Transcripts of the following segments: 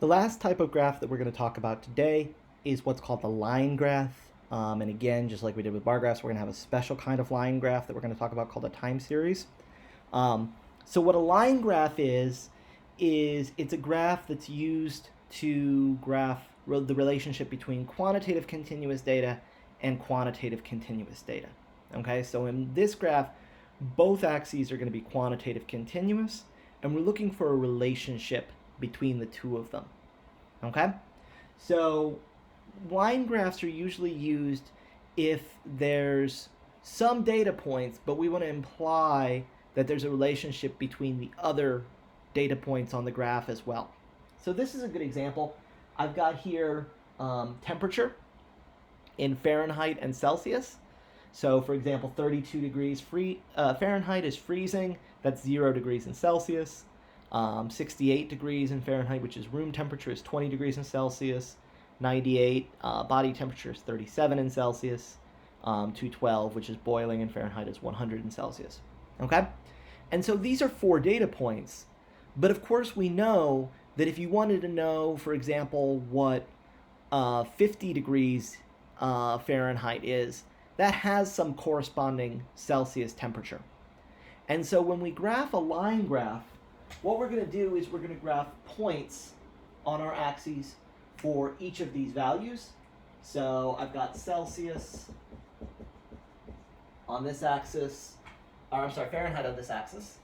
The last type of graph that we're going to talk about today is what's called the line graph. And again, just like we did with bar graphs, we're going to have a special kind of line graph that we're going to talk about called a time series. So what a line graph is it's a graph that's used to graph the relationship between quantitative continuous data and quantitative continuous data. Okay, so in this graph, both axes are going to be quantitative continuous, and we're looking for a relationship between the two of them. Okay? So line graphs are usually used if there's some data points, but we want to imply that there's a relationship between the other data points on the graph as well. So this is a good example. I've got here temperature in Fahrenheit and Celsius. So for example, 32 degrees Fahrenheit is freezing. That's 0 degrees in Celsius. 68 degrees in Fahrenheit, which is room temperature, is 20 degrees in Celsius. 98 body temperature is 37 in Celsius. 212, which is boiling in Fahrenheit, is 100 in Celsius. Okay? And so these are 4 data points. But of course we know that if you wanted to know, for example, what 50 degrees Fahrenheit is, that has some corresponding Celsius temperature. And so when we graph a line graph, what we're going to do is we're going to graph points on our axes for each of these values. So I've got Celsius on this axis, or I'm sorry, Fahrenheit on this axis.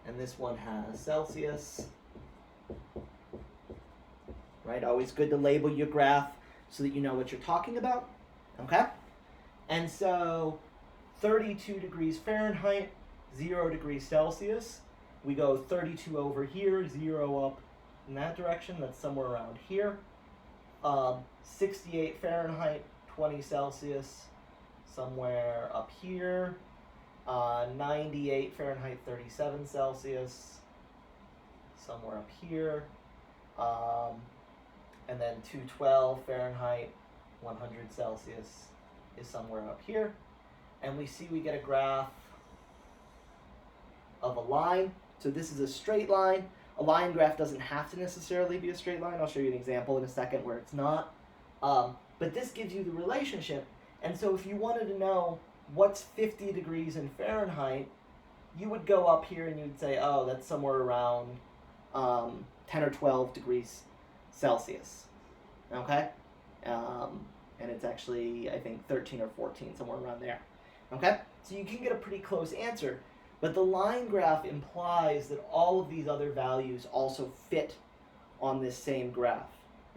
And this one has Celsius. Right? Always good to label your graph so that you know what you're talking about. Okay? And so 32 degrees Fahrenheit, 0 degrees Celsius. We go 32 over here, 0 up in that direction. That's somewhere around here. 68 Fahrenheit, 20 Celsius, somewhere up here. 98 Fahrenheit, 37 Celsius, somewhere up here. And then 212 Fahrenheit, 100 Celsius is somewhere up here. And we see we get a graph of a line. So this is a straight line. A line graph doesn't have to necessarily be a straight line. I'll show you an example in a second where it's not. But this gives you the relationship. And so if you wanted to know what's 50 degrees in Fahrenheit, you would go up here and you'd say, oh, that's somewhere around 10 or 12 degrees Celsius. Okay? And it's actually, I think, 13 or 14, somewhere around there. Okay? So you can get a pretty close answer. But the line graph implies that all of these other values also fit on this same graph.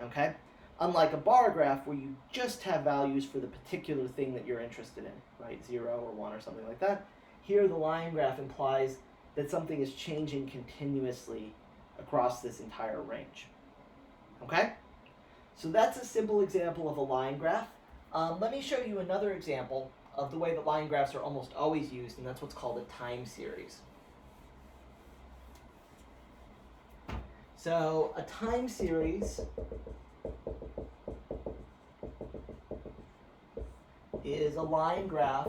Okay? Unlike a bar graph where you just have values for the particular thing that you're interested in, right? 0 or 1 or something like that. Here the line graph implies that something is changing continuously across this entire range. Okay? So that's a simple example of a line graph. Let me show you another example of the way that line graphs are almost always used, and that's what's called a time series. So a time series is a line graph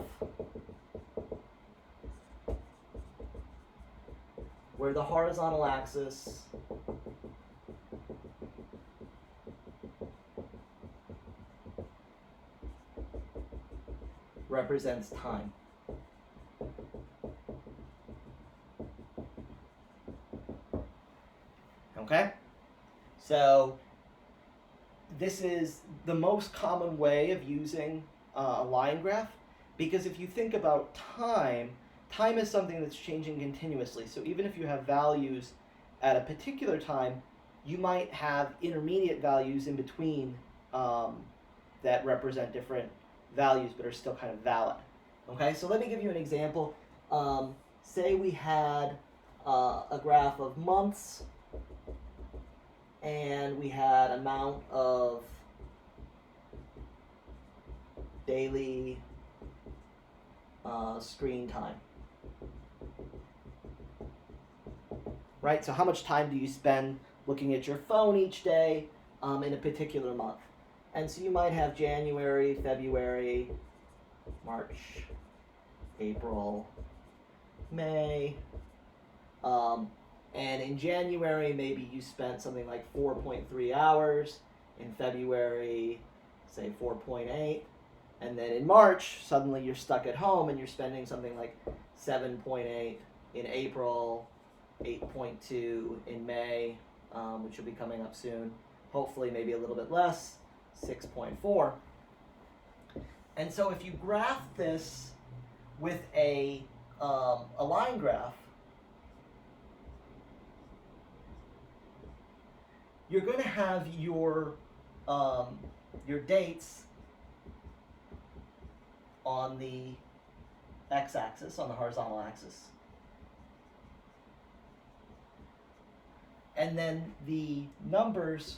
where the horizontal axis represents time. Okay? So this is the most common way of using a line graph, because if you think about time, time is something that's changing continuously. So even if you have values at a particular time, you might have intermediate values in between that represent different values but are still kind of valid. Okay, so let me give you an example. Say we had a graph of months, and we had amount of daily screen time. Right, so how much time do you spend looking at your phone each day in a particular month? And so you might have January, February, March, April, May. And in January, maybe you spent something like 4.3 hours. In February, say 4.8. And then in March, suddenly you're stuck at home and you're spending something like 7.8 in April, 8.2 in May, which will be coming up soon. Hopefully maybe a little bit less, 6.4. And so if you graph this with a line graph, you're going to have your dates on the x-axis, on the horizontal axis. And then the numbers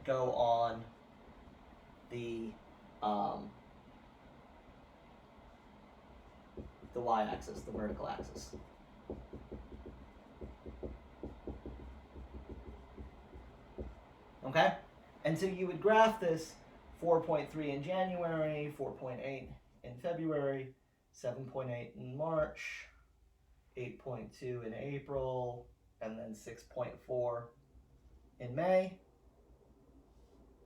go on the y-axis, the vertical axis. Okay? And so you would graph this 4.3 in January, 4.8 in February, 7.8 in March, 8.2 in April, and then 6.4 in May.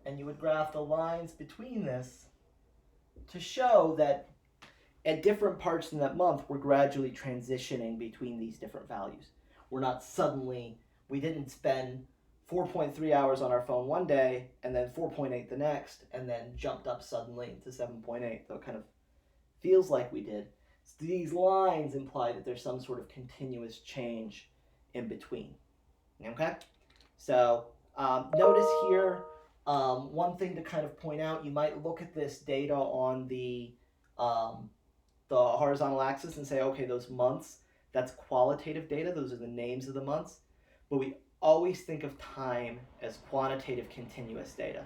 And you would graph the lines between this to show that at different parts in that month, we're gradually transitioning between these different values. We're not suddenly, we didn't spend 4.3 hours on our phone one day and then 4.8 the next and then jumped up suddenly to 7.8, though it kind of feels like we did. So these lines imply that there's some sort of continuous change in between. Okay? So notice here, one thing to kind of point out, you might look at this data on the horizontal axis and say, okay, those months, that's qualitative data. Those are the names of the months. But we always think of time as quantitative continuous data,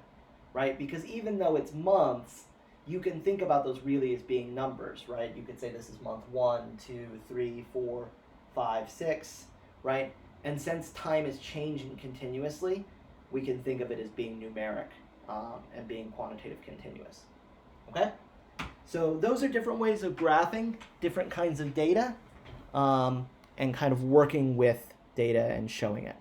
right? Because even though it's months, you can think about those really as being numbers, right? You could say this is month 1, 2, 3, 4, 5, 6, right? And since time is changing continuously, we can think of it as being numeric and being quantitative continuous, okay? So those are different ways of graphing different kinds of data and kind of working with data and showing it.